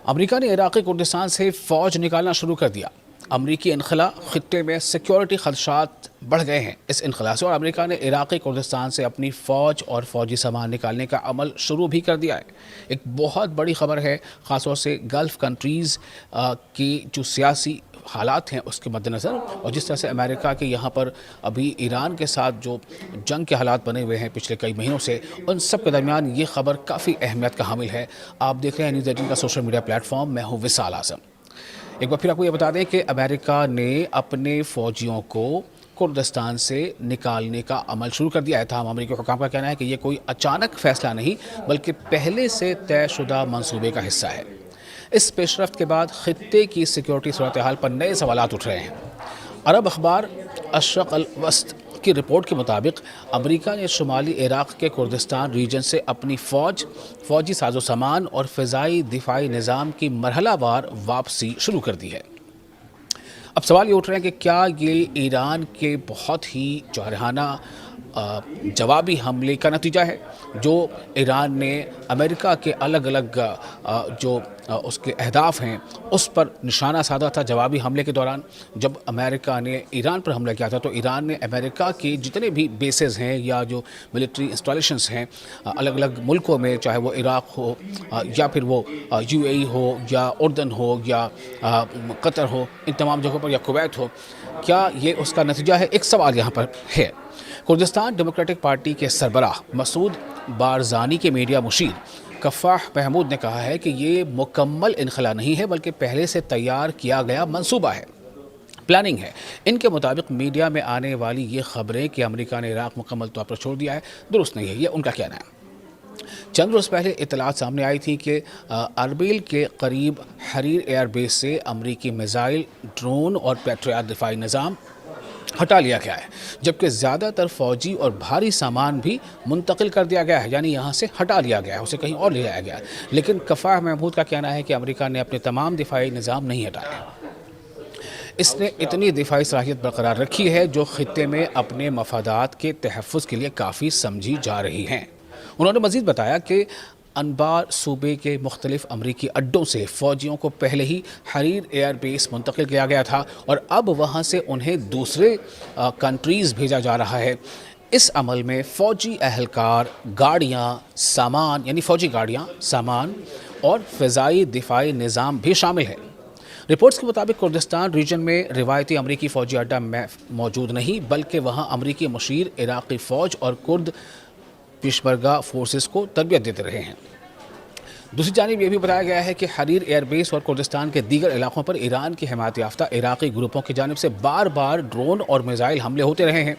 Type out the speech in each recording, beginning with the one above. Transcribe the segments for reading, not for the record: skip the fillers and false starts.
امریکہ نے عراقی کردستان سے فوج نکالنا شروع کر دیا۔ امریکی انخلا خطے میں سیکیورٹی خدشات بڑھ گئے ہیں اس انخلا سے، اور امریکہ نے عراقی کردستان سے اپنی فوج اور فوجی سامان نکالنے کا عمل شروع بھی کر دیا ہے۔ ایک بہت بڑی خبر ہے، خاص طور سے گلف کنٹریز کی جو سیاسی حالات ہیں اس کے مد نظر، اور جس طرح سے امریکہ کے یہاں پر ابھی ایران کے ساتھ جو جنگ کے حالات بنے ہوئے ہیں پچھلے کئی مہینوں سے، ان سب کے درمیان یہ خبر کافی اہمیت کا حامل ہے۔ آپ دیکھ رہے ہیں نیوز 18 کا سوشل میڈیا پلیٹ فارم، میں ہوں وصال اعظم۔ ایک بار پھر آپ کو یہ بتا دیں کہ امریکہ نے اپنے فوجیوں کو کردستان سے نکالنے کا عمل شروع کر دیا ہے۔ تاہم امریکی حکام کا کہنا ہے کہ یہ کوئی اچانک فیصلہ نہیں، بلکہ پہلے سے طے شدہ منصوبے کا حصہ ہے۔ اس پیش رفت کے بعد خطے کی سیکیورٹی صورتحال پر نئے سوالات اٹھ رہے ہیں۔ عرب اخبار الشرق الاوسط کی رپورٹ کے مطابق امریکہ نے شمالی عراق کے کردستان ریجن سے اپنی فوجی ساز و سامان اور فضائی دفاعی نظام کی مرحلہ وار واپسی شروع کر دی ہے۔ اب سوال یہ اٹھ رہے ہیں کہ کیا یہ ایران کے بہت ہی جارحانہ جوابی حملے کا نتیجہ ہے، جو ایران نے امریکہ کے الگ الگ جو اس کے اہداف ہیں اس پر نشانہ سادھا تھا جوابی حملے کے دوران؟ جب امریکہ نے ایران پر حملہ کیا تھا تو ایران نے امریکہ کے جتنے بھی بیسز ہیں یا جو ملٹری انسٹالیشنز ہیں الگ الگ ملکوں میں، چاہے وہ عراق ہو یا پھر وہ UAE ہو یا اردن ہو یا قطر ہو، ان تمام جگہوں پر، یا کویت ہو، کیا یہ اس کا نتیجہ ہے؟ ایک سوال یہاں پر ہے۔ کردستان ڈیموکریٹک پارٹی کے سربراہ مسعود بارزانی کے میڈیا مشیر کفاح محمود نے کہا ہے کہ یہ مکمل انخلا نہیں ہے، بلکہ پہلے سے تیار کیا گیا منصوبہ ہے، پلاننگ ہے۔ ان کے مطابق میڈیا میں آنے والی یہ خبریں کہ امریکہ نے عراق مکمل طور پر چھوڑ دیا ہے، درست نہیں ہے، یہ ان کا کہنا ہے۔ چند روز پہلے اطلاعات سامنے آئی تھی کہ اربیل کے قریب حریر ایئر بیس سے امریکی میزائل، ڈرون اور پیٹریاٹ دفاعی نظام ہٹا لیا گیا ہے، جبکہ زیادہ تر فوجی اور بھاری سامان بھی منتقل کر دیا گیا ہے، یعنی یہاں سے ہٹا لیا گیا ہے، اسے کہیں اور لے جایا گیا ہے۔ لیکن کفاح محمود کا کہنا ہے کہ امریکہ نے اپنے تمام دفاعی نظام نہیں ہٹائے۔ اس نے اتنی دفاعی صلاحیت برقرار رکھی ہے جو خطے میں اپنے مفادات کے تحفظ کے لیے کافی سمجھی جا رہی ہیں۔ انہوں نے مزید بتایا کہ انبار صوبے کے مختلف امریکی اڈوں سے فوجیوں کو پہلے ہی حریر ایئر بیس منتقل کیا گیا تھا، اور اب وہاں سے انہیں دوسرے کنٹریز بھیجا جا رہا ہے۔ اس عمل میں فوجی اہلکار، گاڑیاں، سامان، یعنی فوجی گاڑیاں، سامان اور فضائی دفاعی نظام بھی شامل ہے۔ رپورٹس کے مطابق کردستان ریجن میں روایتی امریکی فوجی اڈہ موجود نہیں، بلکہ وہاں امریکی مشیر عراقی فوج اور کرد پیشمرگہ فورسز کو تربیت دیتے رہے ہیں۔ دوسری جانب یہ بھی بتایا گیا ہے کہ حریر ایئر بیس اور کردستان کے دیگر علاقوں پر ایران کی حمایت یافتہ عراقی گروپوں کی جانب سے بار بار ڈرون اور میزائل حملے ہوتے رہے ہیں۔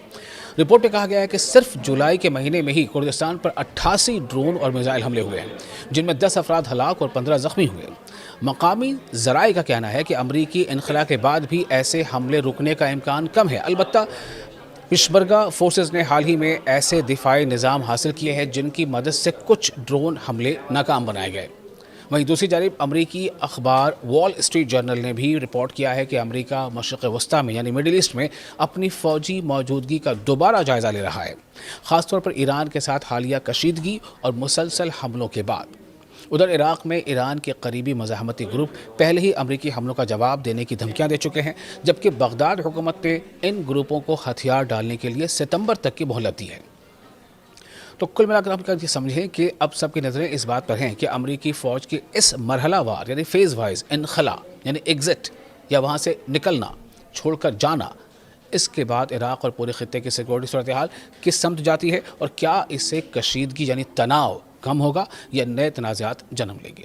رپورٹ میں کہا گیا ہے کہ صرف جولائی کے مہینے میں ہی کردستان پر 88 ڈرون اور میزائل حملے ہوئے ہیں، جن میں 10 افراد ہلاک اور 15 زخمی ہوئے۔ مقامی ذرائع کا کہنا ہے کہ امریکی انخلا کے بعد بھی ایسے حملے رکنے کا امکان کم ہے، البتہ پیشمرگہ فورسز نے حال ہی میں ایسے دفاعی نظام حاصل کیے ہیں جن کی مدد سے کچھ ڈرون حملے ناکام بنائے گئے۔ وہیں دوسری جانب امریکی اخبار وال اسٹریٹ جرنل نے بھی رپورٹ کیا ہے کہ امریکہ مشرق وسطیٰ میں یعنی مڈل ایسٹ میں اپنی فوجی موجودگی کا دوبارہ جائزہ لے رہا ہے، خاص طور پر ایران کے ساتھ حالیہ کشیدگی اور مسلسل حملوں کے بعد۔ ادھر عراق میں ایران کے قریبی مزاحمتی گروپ پہلے ہی امریکی حملوں کا جواب دینے کی دھمکیاں دے چکے ہیں، جبکہ بغداد حکومت نے ان گروپوں کو ہتھیار ڈالنے کے لیے ستمبر تک کی مہلت دی ہے۔ تو کل ملا کر ہم یہ سمجھیں کہ اب سب کی نظریں اس بات پر ہیں کہ امریکی فوج کے اس مرحلہ وار یعنی فیز وائز انخلا یعنی ایگزٹ یا وہاں سے نکلنا، چھوڑ کر جانا، اس کے بعد عراق اور پورے خطے کی سیکورٹی صورتحال کس سمت جاتی ہے، اور کیا اس سے کشیدگی یعنی تناؤ کم ہوگا یا نئے تنازعات جنم لیں گے۔